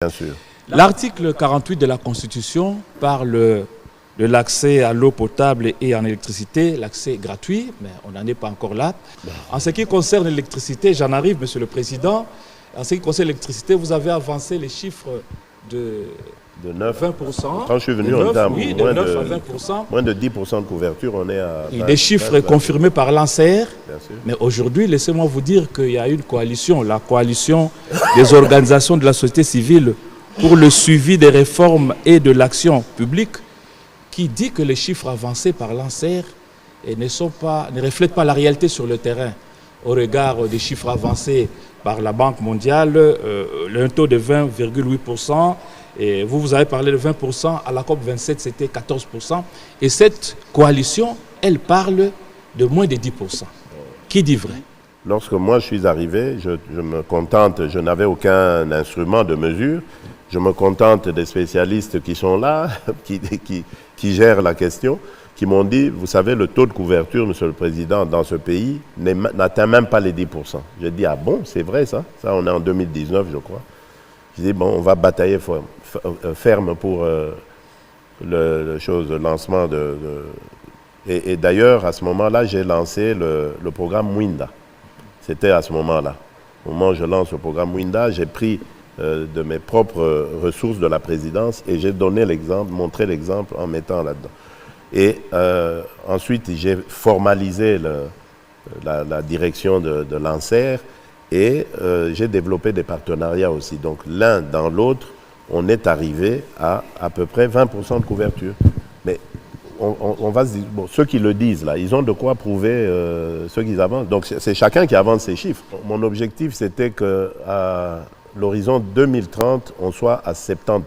Bien sûr. L'article 48 de la Constitution parle de l'accès à l'eau potable et en électricité, l'accès gratuit, mais on n'en est pas encore là. En ce qui concerne l'électricité, j'en arrive, Monsieur le Président, en ce qui concerne l'électricité, vous avez avancé les chiffres de 9. 20%. Quand je suis venu, on était à oui, moins, de 9 de, à 20%. moins de 10% de couverture, on est à... Et des chiffres confirmés par l'ANSER. Bien sûr. Mais aujourd'hui, laissez-moi vous dire qu'il y a une coalition, la coalition des organisations de la société civile pour le suivi des réformes et de l'action publique, qui dit que les chiffres avancés par l'ANSER ne reflètent pas la réalité sur le terrain. Au regard des chiffres avancés par la Banque mondiale, un taux de 20,8%, et vous avez parlé de 20%, à la COP27 c'était 14%, et cette coalition, elle parle de moins de 10%. Qui dit vrai? Lorsque moi je suis arrivé, je me contente, je n'avais aucun instrument de mesure, je me contente des spécialistes qui sont là, qui gèrent la question, qui m'ont dit, vous savez, le taux de couverture, Monsieur le Président, dans ce pays n'atteint même pas les 10%. J'ai dit, ah bon, c'est vrai ça? Ça, on est en 2019, je crois. J'ai dit, bon, on va batailler ferme pour le lancement de... Et d'ailleurs, à ce moment-là, j'ai lancé le programme Mwinda. C'était à ce moment-là. Au moment où je lance le programme Mwinda, j'ai pris de mes propres ressources de la présidence et j'ai donné l'exemple, montré l'exemple en mettant là-dedans. Et ensuite, j'ai formalisé la direction de l'ANSER et j'ai développé des partenariats aussi. Donc l'un dans l'autre, on est arrivé à peu près 20% de couverture. Mais on va se dire, bon, ceux qui le disent là, ils ont de quoi prouver ce qu'ils avancent. Donc c'est chacun qui avance ses chiffres. Mon objectif, c'était qu'à l'horizon 2030, on soit à 70%.